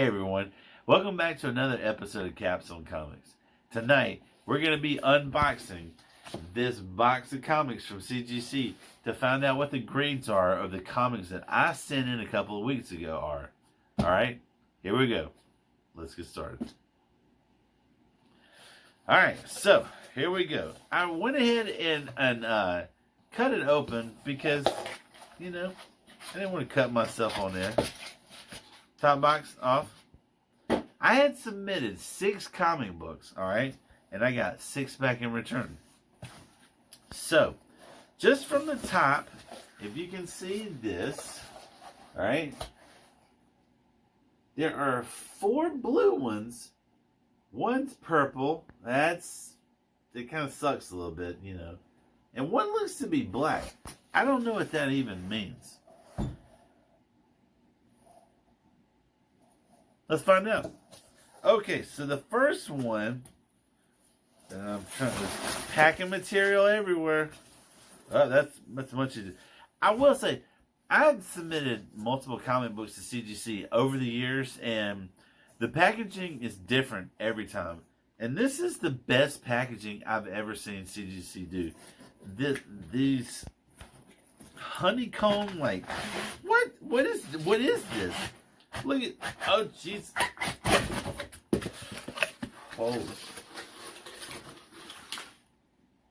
Hey everyone, welcome back to another episode of Capsule Comics. Tonight, we're going to be unboxing this box of comics from CGC to find out what the grades are of the comics that I sent in a couple of weeks ago are. Alright, here we go. Let's get started. Alright, so here we go. I went ahead and cut it open because, I didn't want to cut myself on there. Top box off. I had submitted 6 comic books, alright? And I got 6 back in return. So, just from the top, if you can see this, alright? There are 4 blue ones. One's purple. It kind of sucks a little bit, And one looks to be black. I don't know what that even means. Let's find out. Okay, so the first one, I'm trying to packing material everywhere. Oh, that's much easier. I will say, I've submitted multiple comic books to CGC over the years, and the packaging is different every time. And this is the best packaging I've ever seen CGC do. These honeycomb, like, what is this? Look at, oh jeez. Oh.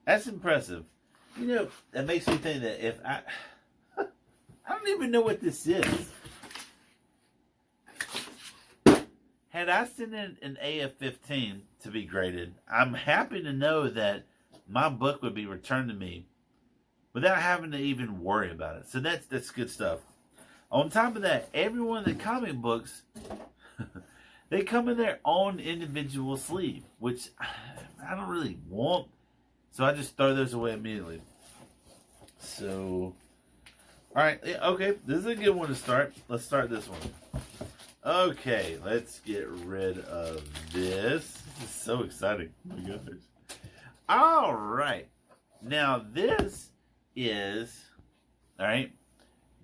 That's impressive. That makes me think that if I don't even know what this is. Had I sent in an AF-15 to be graded, I'm happy to know that my book would be returned to me without having to even worry about it. So that's good stuff. On top of that, every one of the comic books, they come in their own individual sleeve, which I don't really want. So I just throw those away immediately. So, alright, okay, this is a good one to start. Let's start this one. Okay, let's get rid of this. This is so exciting. Oh my gosh. Alright, now this is, alright,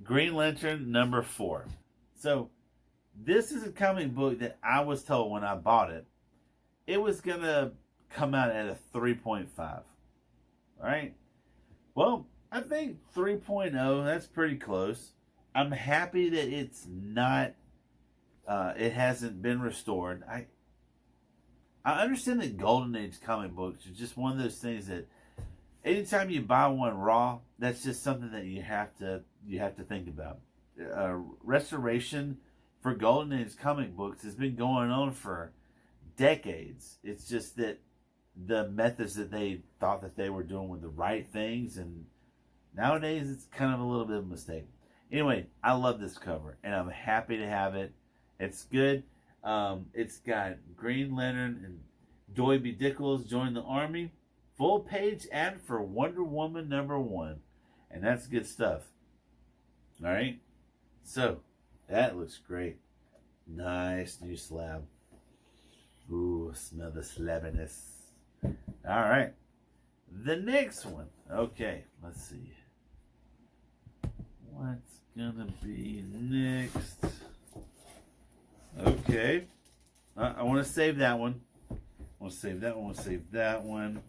Green Lantern number 4. So, this is a comic book that I was told when I bought it, it was going to come out at a 3.5. Alright? Well, I think 3.0, that's pretty close. I'm happy that it's not, it hasn't been restored. I understand that Golden Age comic books are just one of those things that anytime you buy one raw, that's just something that you have to think about. Restoration for Golden Age comic books has been going on for decades. It's just that the methods that they thought that they were doing were the right things, and nowadays it's kind of a little bit of a mistake. Anyway, I love this cover, and I'm happy to have it. It's good. It's got Green Lantern and Doiby Dickles join the army. Full page ad for Wonder Woman number 1. And that's good stuff. Alright? So, that looks great. Nice new slab. Ooh, smell the slabbiness. Alright. The next one. Okay, let's see. What's gonna be next? Okay. I want to save that one. I want to save that one. I want to save that one.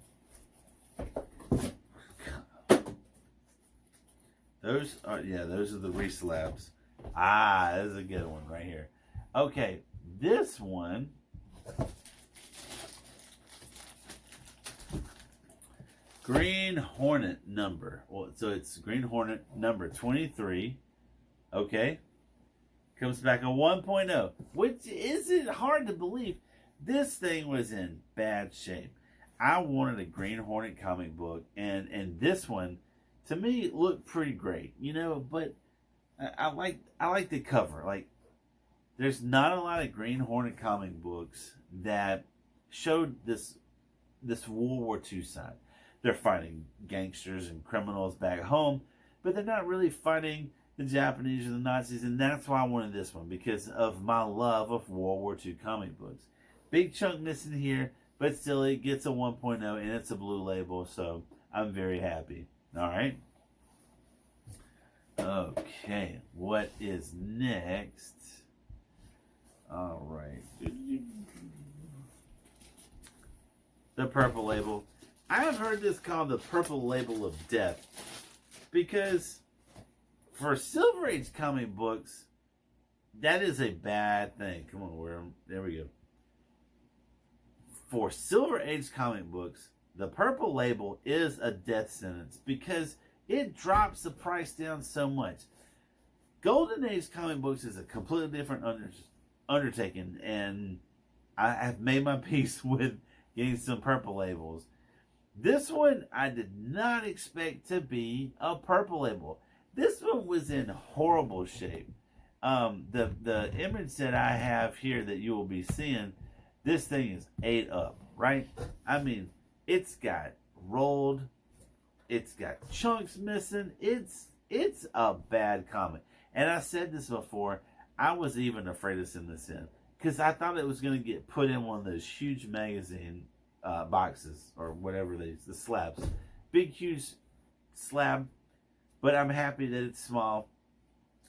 Those are the reslabs. Ah, this is a good one right here. Okay, this one. Green Hornet number. Well, so it's Green Hornet number 23. Okay. Comes back a 1.0, which isn't hard to believe. This thing was in bad shape. I wanted a Green Hornet comic book, and this one, to me, looked pretty great, but I like the cover. Like, there's not a lot of Green Hornet comic books that showed this World War II side. They're fighting gangsters and criminals back home, but they're not really fighting the Japanese or the Nazis, and that's why I wanted this one, because of my love of World War II comic books. Big chunk missing here, but still it gets a 1.0, and it's a blue label, so I'm very happy. Alright? Okay, what is next? All right. The purple label. I have heard this called the purple label of death because for Silver Age comic books, that is a bad thing. Come on, Worm. There we go. For Silver Age comic books, the purple label is a death sentence because it drops the price down so much. Golden Age comic books is a completely different undertaking, and I have made my peace with getting some purple labels. This one I did not expect to be a purple label. This one was in horrible shape. The image that I have here that you will be seeing, this thing is ate up, right? I mean, it's got rolled, it's got chunks missing. It's a bad comic. And I said this before, I was even afraid to send this in because I thought it was going to get put in one of those huge magazine boxes or whatever the slabs. Big, huge slab. But I'm happy that it's small.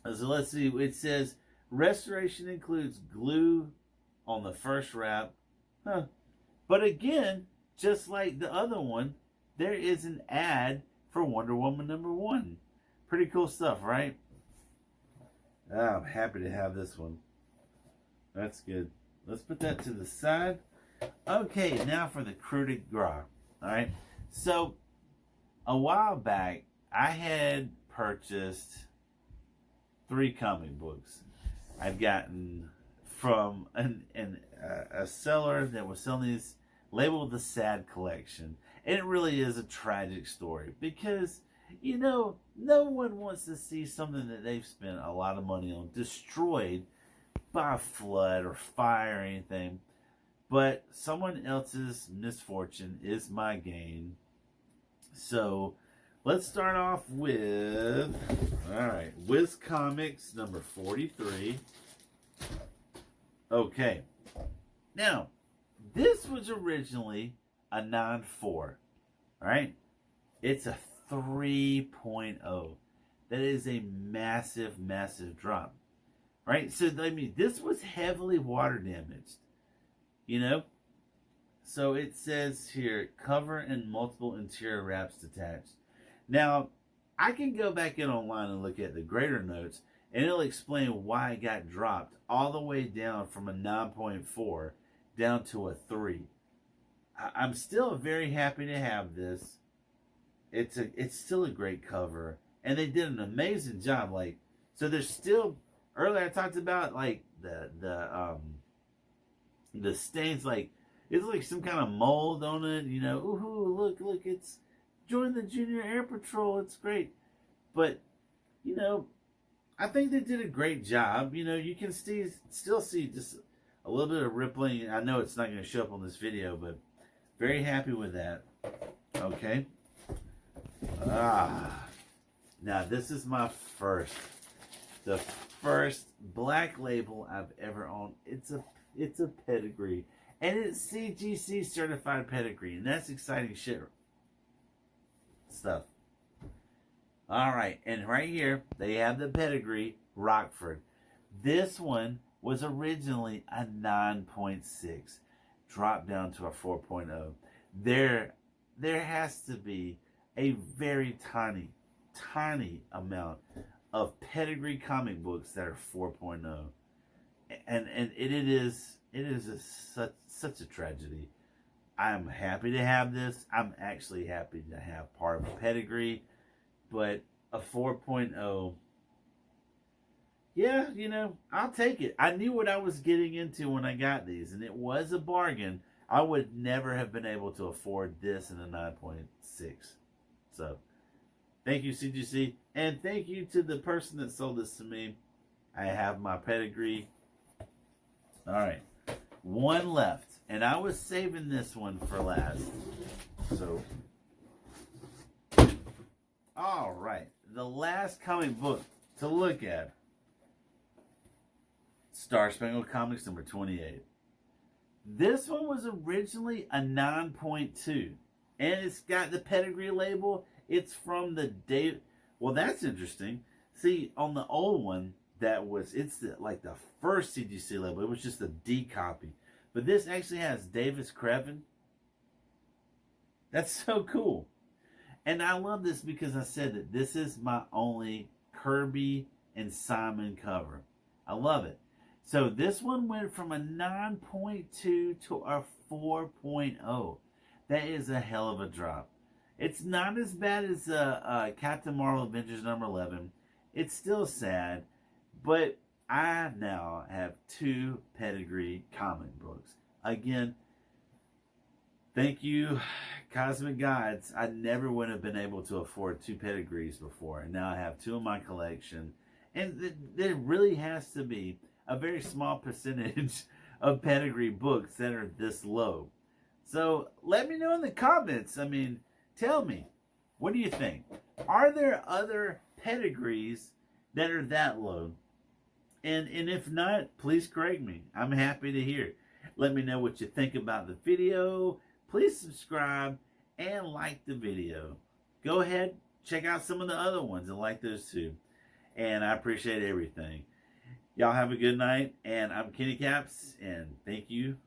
So let's see. It says restoration includes glue on the first wrap. Huh. But again, just like the other one, there is an ad for Wonder Woman #1. Pretty cool stuff, right? I'm happy to have this one. That's good. Let's put that to the side. Okay, now for the coup de grace. Alright. So, a while back, I had purchased 3 comic books. I'd gotten from a seller that was selling these, labeled the Sad Collection. And it really is a tragic story because, you know, no one wants to see something that they've spent a lot of money on destroyed by a flood or fire or anything. But someone else's misfortune is my gain. So let's start off with, alright, Wiz Comics number 43. Okay. Now, this was originally a 9.4. Alright? It's a 3.0. That is a massive, massive drop. Right? So, I mean, this was heavily water damaged. You know? So it says here, cover and multiple interior wraps detached. Now, I can go back in online and look at the grader notes, and it'll explain why it got dropped all the way down from a 9.4 down to a 3. I'm still very happy to have this. It's still a great cover, and they did an amazing job. Like, so there's still, earlier I talked about like the stains, like it's like some kind of mold on it, you know. Ooh, look, it's join the Junior Air Patrol. It's great, but you know, I think they did a great job. You know, you can still see just a little bit of rippling. I know it's not going to show up on this video, but very happy with that. Okay. Now this is my the first black label I've ever owned. It's a pedigree, and it's CGC certified pedigree, and that's exciting shit stuff. All right, and right here they have the pedigree Rockford. This one was originally a 9.6, dropped down to a 4.0. There has to be a very tiny amount of pedigree comic books that are 4.0, and it is such a tragedy. I'm happy to have this. I'm actually happy to have part of a pedigree, but a 4.0, yeah, you know, I'll take it. I knew what I was getting into when I got these, and it was a bargain. I would never have been able to afford this in a 9.6. So, thank you, CGC. And thank you to the person that sold this to me. I have my pedigree. Alright. One left. And I was saving this one for last. So, alright. The last comic book to look at. Star Spangled Comics number 28. This one was originally a 9.2. And it's got the pedigree label. It's from the day. Well, that's interesting. See, on the old one, that was, like the first CGC label. It was just a D copy. But this actually has Davis Crevin. That's so cool. And I love this because I said that this is my only Kirby and Simon cover. I love it. So this one went from a 9.2 to a 4.0. That is a hell of a drop. It's not as bad as Captain Marvel Adventures number 11. It's still sad, but I now have 2 Pedigree comic books. Again, thank you, Cosmic Gods. I never would have been able to afford 2 Pedigrees before, and now I have 2 in my collection. And there really has to be a very small percentage of Pedigree books that are this low. So let me know in the comments. I mean, tell me, what do you think? Are there other Pedigrees that are that low? And if not, please correct me. I'm happy to hear. Let me know what you think about the video. Please subscribe and like the video. Go ahead, check out some of the other ones and like those too. And I appreciate everything. Y'all have a good night. And I'm Kenny Caps, and thank you